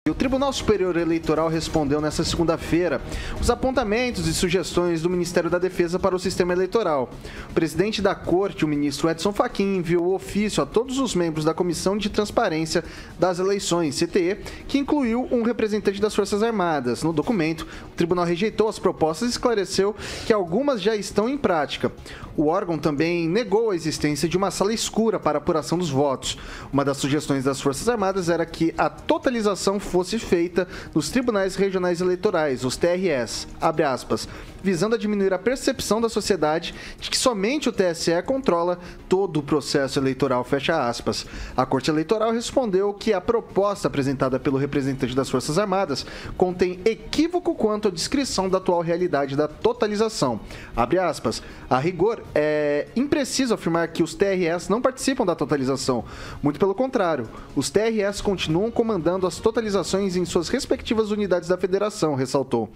O Tribunal Superior Eleitoral respondeu nesta segunda-feira os apontamentos e sugestões do Ministério da Defesa para o sistema eleitoral. O presidente da Corte, o ministro Edson Fachin, enviou o ofício a todos os membros da Comissão de Transparência das Eleições, CTE, que incluiu um representante das Forças Armadas. No documento, o tribunal rejeitou as propostas e esclareceu que algumas já estão em prática. O órgão também negou a existência de uma sala escura para apuração dos votos. Uma das sugestões das Forças Armadas era que a totalização fosse feita nos Tribunais Regionais Eleitorais, os TREs, abre aspas, visando a diminuir a percepção da sociedade de que somente o TSE controla todo o processo eleitoral, fecha aspas. A Corte Eleitoral respondeu que a proposta apresentada pelo representante das Forças Armadas contém equívoco quanto à descrição da atual realidade da totalização. Abre aspas. A rigor, é impreciso afirmar que os TREs não participam da totalização. Muito pelo contrário, os TREs continuam comandando as totalizações em suas respectivas unidades da federação, ressaltou.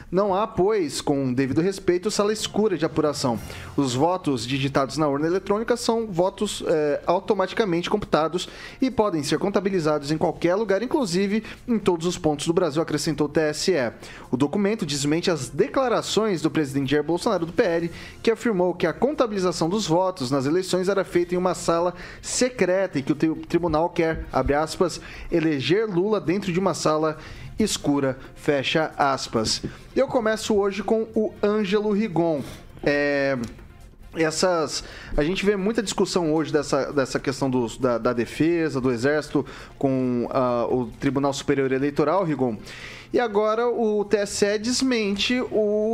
Não há, pois, com devido respeito, sala escura de apuração. Os votos digitados na urna eletrônica são votos automaticamente computados e podem ser contabilizados em qualquer lugar, inclusive em todos os pontos do Brasil, acrescentou o TSE. O documento desmente as declarações do presidente Jair Bolsonaro do PL, que afirmou que a contabilização dos votos nas eleições era feita em uma sala secreta e que o tribunal quer, abre aspas, eleger Lula dentro de uma sala escura, fecha aspas. Eu começo hoje com o Ângelo Rigon. A gente vê muita discussão hoje dessa questão da defesa, do Exército com o Tribunal Superior Eleitoral, Rigon. E agora o TSE desmente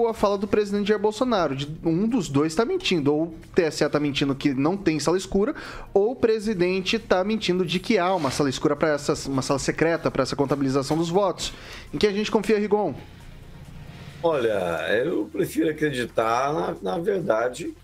a fala do presidente Jair Bolsonaro. Um dos dois está mentindo. Ou o TSE está mentindo que não tem sala escura, ou o presidente está mentindo de que há uma sala escura uma sala secreta para essa contabilização dos votos. Em que a gente confia, Rigon? Olha, eu prefiro acreditar na verdade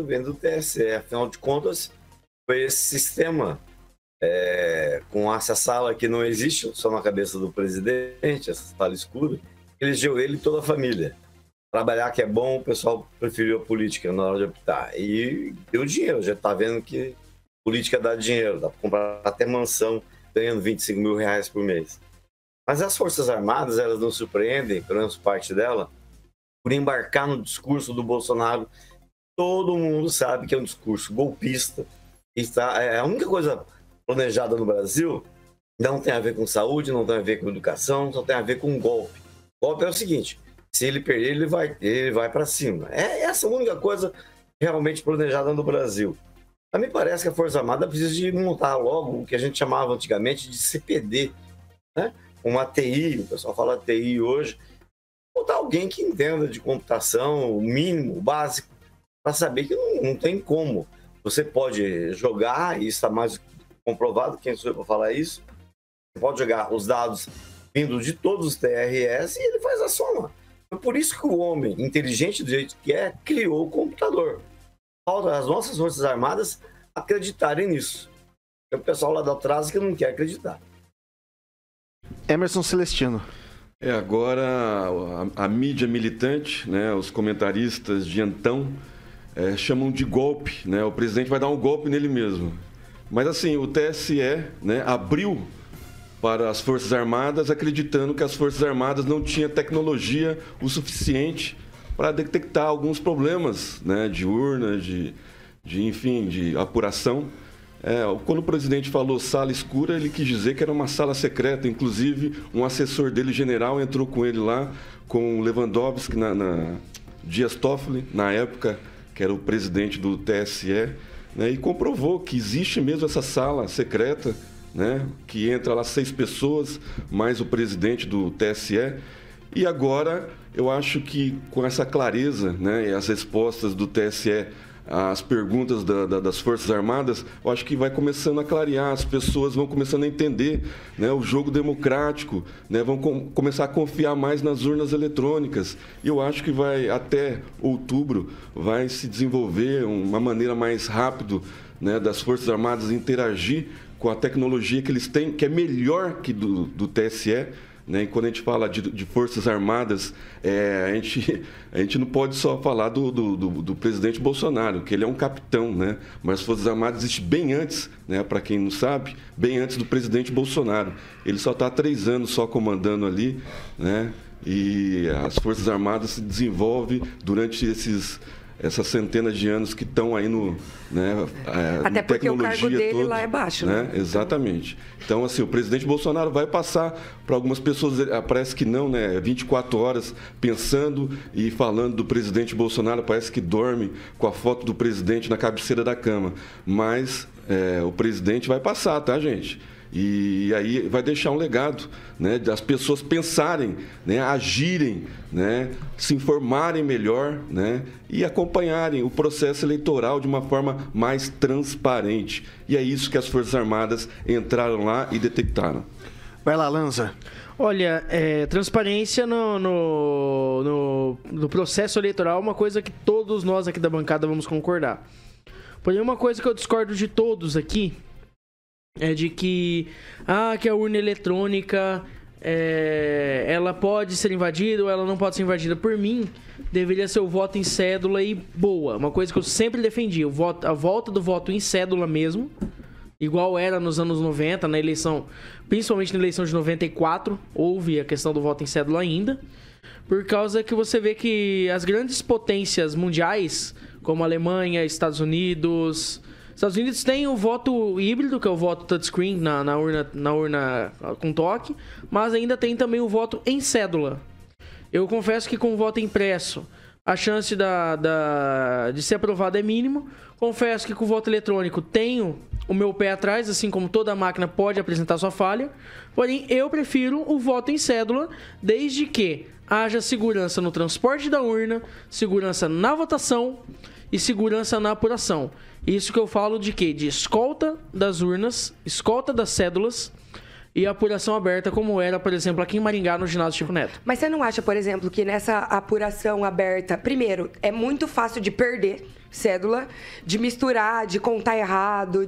vendo do TSE. Afinal de contas, foi esse sistema com essa sala que não existe só na cabeça do presidente, essa sala escura, elegeu ele e toda a família. Trabalhar que é bom, o pessoal preferiu a política na hora de optar. E deu dinheiro, já está vendo que política dá dinheiro, dá para comprar até mansão ganhando 25 mil reais por mês. Mas as Forças Armadas, elas não surpreendem, pelo menos parte dela, por embarcar no discurso do Bolsonaro. Todo mundo sabe que é um discurso golpista. É a única coisa planejada no Brasil, não tem a ver com saúde, não tem a ver com educação, só tem a ver com golpe. O golpe é o seguinte, se ele perder, ele vai para cima. É essa a única coisa realmente planejada no Brasil. A mim parece que a Força Armada precisa de montar logo o que a gente chamava antigamente de CPD, né? Uma TI, o pessoal fala TI hoje, botar alguém que entenda de computação, o mínimo, o básico, para saber que não tem como. Você pode jogar, e isso está mais comprovado, quem sou eu para falar isso, você pode jogar os dados vindo de todos os TRS e ele faz a soma. É por isso que o homem, inteligente do jeito que é, criou o computador. Falta as nossas Forças Armadas acreditarem nisso. É o pessoal lá de atrás que não quer acreditar. Emerson Celestino. Agora a mídia militante, né, os comentaristas de então, chamam de golpe, né? O presidente vai dar um golpe nele mesmo. Mas assim, o TSE, né, abriu para as Forças Armadas, acreditando que as Forças Armadas não tinham tecnologia o suficiente para detectar alguns problemas, né, de urna, enfim, de apuração. Quando o presidente falou sala escura, ele quis dizer que era uma sala secreta. Inclusive, um assessor dele, general, entrou com ele lá, com o Lewandowski, Dias Toffoli, na época, que era o presidente do TSE, né, e comprovou que existe mesmo essa sala secreta, né, que entra lá 6 pessoas, mais o presidente do TSE. E agora, eu acho que com essa clareza, né, e as respostas do TSE às perguntas das Forças Armadas, eu acho que vai começando a clarear, as pessoas vão começando a entender, né, o jogo democrático, né, vão começar a confiar mais nas urnas eletrônicas. E eu acho que até outubro, vai se desenvolver uma maneira mais rápida, né, das Forças Armadas interagir com a tecnologia que eles têm, que é melhor que do TSE, né? E quando a gente fala de Forças Armadas, a gente não pode só falar do presidente Bolsonaro, que ele é um capitão, né? Mas as Forças Armadas existem bem antes, né? Para quem não sabe, bem antes do presidente Bolsonaro. Ele só está há 3 anos só comandando ali, né? E as Forças Armadas se desenvolvem durante essas centenas de anos que estão aí até porque o cargo dele lá é baixo, né? Exatamente. Então, assim, o presidente Bolsonaro vai passar para algumas pessoas, parece que não, né? 24 horas pensando e falando do presidente Bolsonaro, parece que dorme com a foto do presidente na cabeceira da cama. Mas o presidente vai passar, tá, gente? E aí vai deixar um legado, né, das pessoas pensarem, né, agirem, né, se informarem melhor, né, e acompanharem o processo eleitoral de uma forma mais transparente. E é isso que as Forças Armadas entraram lá e detectaram. Vai lá, Lanza. Olha, transparência no processo eleitoral é uma coisa que todos nós aqui da bancada vamos concordar. Porém, uma coisa que eu discordo de todos aqui é de que a urna eletrônica ela pode ser invadida ou ela não pode ser invadida. Por mim, deveria ser o voto em cédula e boa. Uma coisa que eu sempre defendi, a volta do voto em cédula mesmo, igual era nos anos 90, na eleição, principalmente na eleição de 94, houve a questão do voto em cédula ainda, por causa que você vê que as grandes potências mundiais, como a Alemanha, Estados Unidos têm o voto híbrido, que é o voto touchscreen na urna com toque, mas ainda tem também o voto em cédula. Eu confesso que com o voto impresso, a chance de ser aprovado é mínimo. Confesso que com o voto eletrônico tenho o meu pé atrás, assim como toda máquina pode apresentar sua falha. Porém, eu prefiro o voto em cédula, desde que haja segurança no transporte da urna, segurança na votação e segurança na apuração. Isso que eu falo de quê? De escolta das urnas, escolta das cédulas e apuração aberta, como era, por exemplo, aqui em Maringá, no ginásio Chico Neto. Mas você não acha, por exemplo, que nessa apuração aberta, primeiro, é muito fácil de perder cédula, de misturar, de contar errado,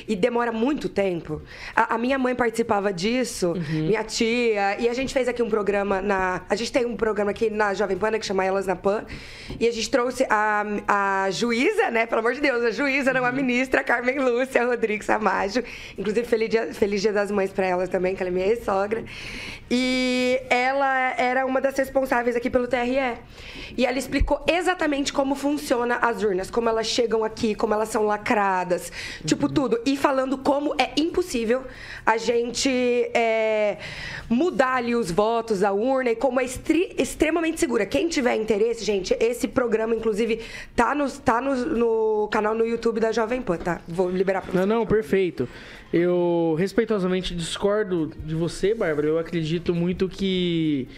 e demora muito tempo. A minha mãe participava disso, minha tia, e a gente fez aqui um programa a gente tem um programa aqui na Jovem Pan, que chama Elas na Pan, e a gente trouxe a juíza, né, pelo amor de Deus, a juíza, não a ministra, Carmen Lúcia Rodrigues Amajo, inclusive feliz dia das mães para ela também, que ela é minha ex-sogra, e ela era uma das responsáveis aqui pelo TRE, e ela explicou exatamente como funciona as urnas, como elas chegam aqui, como elas são lacradas, tipo tudo. E falando como é impossível a gente mudar ali os votos, a urna, e como é extremamente segura. Quem tiver interesse, gente, esse programa, inclusive, tá no canal no YouTube da Jovem Pan, tá? Vou liberar pra você. Não, perfeito. Eu respeitosamente discordo de você, Bárbara. Eu acredito muito que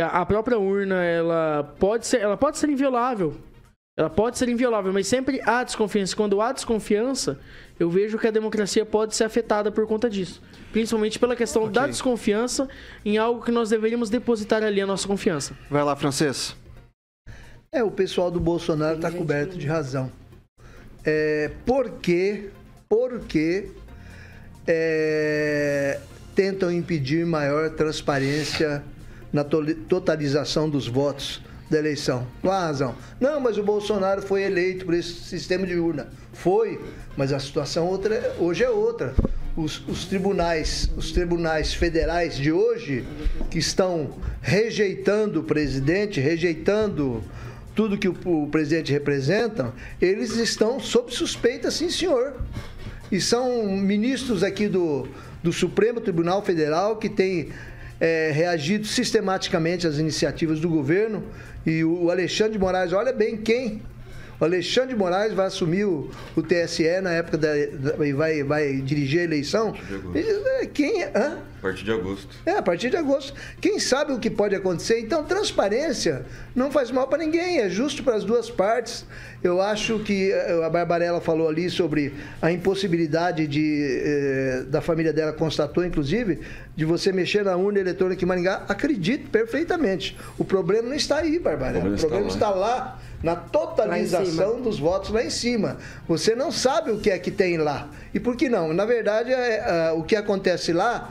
a própria urna, ela pode ser inviolável. Ela pode ser inviolável, mas sempre há desconfiança. Quando há desconfiança, eu vejo que a democracia pode ser afetada por conta disso. Principalmente pela questão da desconfiança em algo que nós deveríamos depositar ali a nossa confiança. Vai lá, Francês. O pessoal do Bolsonaro está coberto de razão. Por que tentam impedir maior transparência na totalização dos votos da eleição? Qual a razão? Não, mas o Bolsonaro foi eleito por esse sistema de urna. Foi, mas a situação hoje é outra. Os tribunais federais de hoje, que estão rejeitando o presidente, rejeitando tudo que o presidente representa, eles estão sob suspeita, sim, senhor. E são ministros aqui do Supremo Tribunal Federal que têm reagido sistematicamente às iniciativas do governo. E o Alexandre de Moraes, olha bem quem? O Alexandre de Moraes vai assumir o TSE na época e vai dirigir a eleição. Quem? A partir de agosto. A partir de agosto. Quem sabe o que pode acontecer? Então, transparência não faz mal para ninguém, é justo para as duas partes. Eu acho que a Barbarella falou ali sobre a impossibilidade da família dela, constatou, inclusive, de você mexer na urna eletrônica em Maringá. Acredito perfeitamente. O problema não está aí, Barbarella. O problema está lá, na totalização dos votos lá em cima. Você não sabe o que é que tem lá. E por que não? Na verdade, o que acontece lá,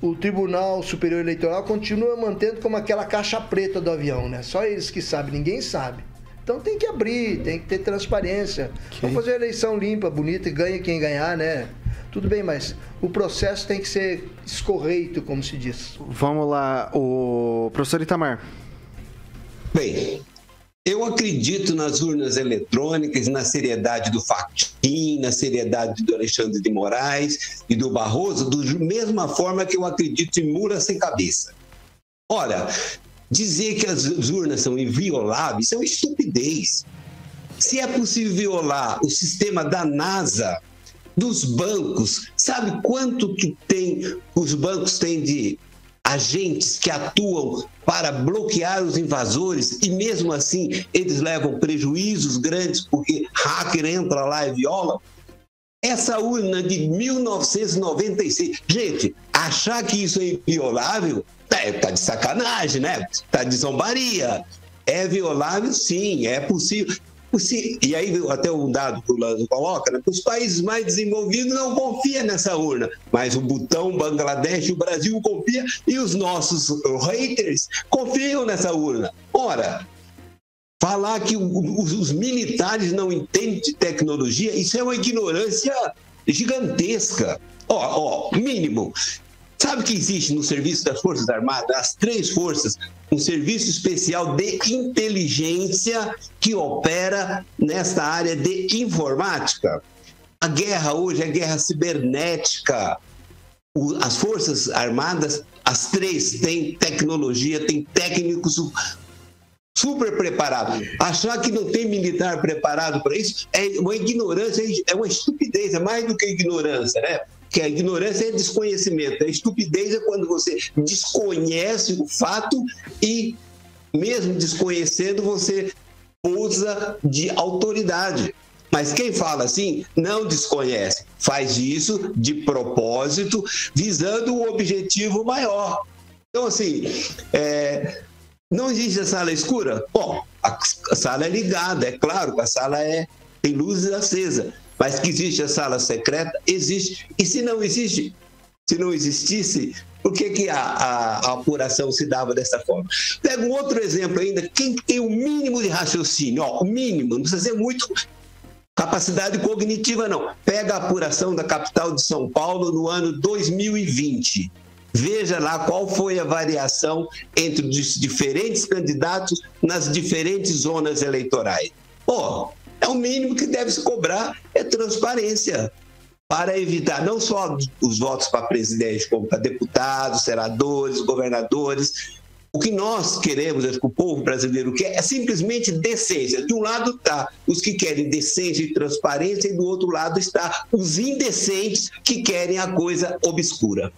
o Tribunal Superior Eleitoral continua mantendo como aquela caixa preta do avião, né? Só eles que sabem, ninguém sabe. Então tem que abrir, tem que ter transparência. Vamos fazer uma eleição limpa, bonita, e ganha quem ganhar, né? Tudo bem, mas o processo tem que ser escorreito, como se diz. Vamos lá, o professor Itamar. Bem, eu acredito nas urnas eletrônicas, na seriedade do Fachin, na seriedade do Alexandre de Moraes e do Barroso, da mesma forma que eu acredito em mula sem cabeça. Ora, dizer que as urnas são invioláveis é uma estupidez. Se é possível violar o sistema da NASA, dos bancos, sabe quanto que os bancos têm de agentes que atuam para bloquear os invasores e mesmo assim eles levam prejuízos grandes porque hacker entra lá e viola? Essa urna de 1996, gente, achar que isso é inviolável, tá de sacanagem, né? Tá de zombaria. É violável, sim, é possível. E aí, até um dado que o Lázaro coloca, né? Os países mais desenvolvidos não confiam nessa urna, mas o Butão, o Bangladesh, o Brasil confia e os nossos haters confiam nessa urna. Ora, falar que os militares não entendem de tecnologia, isso é uma ignorância gigantesca. Mínimo. Sabe que existe no serviço das Forças Armadas, as 3 forças, um serviço especial de inteligência que opera nesta área de informática? A guerra hoje é guerra cibernética. As Forças Armadas, as 3, têm tecnologia, têm técnicos super preparados. Achar que não tem militar preparado para isso é uma ignorância, é uma estupidez, é mais do que ignorância, né? Que a ignorância é desconhecimento, a estupidez é quando você desconhece o fato e, mesmo desconhecendo, você usa de autoridade. Mas quem fala assim não desconhece, faz isso de propósito, visando um objetivo maior. Então, assim, não existe a sala escura? Bom, a sala é ligada, é claro que a sala tem luzes acesas. Mas que existe a sala secreta, existe. E se não existisse, por que a apuração se dava dessa forma? Pega um outro exemplo ainda, quem tem o mínimo de raciocínio, o mínimo, não precisa ser muito capacidade cognitiva, não. Pega a apuração da capital de São Paulo no ano 2020. Veja lá qual foi a variação entre os diferentes candidatos nas diferentes zonas eleitorais. É o mínimo que deve se cobrar, é transparência, para evitar não só os votos para presidente, como para deputados, senadores, governadores. O que nós queremos, o povo brasileiro quer, é simplesmente decência. De um lado está os que querem decência e transparência, e do outro lado está os indecentes que querem a coisa obscura.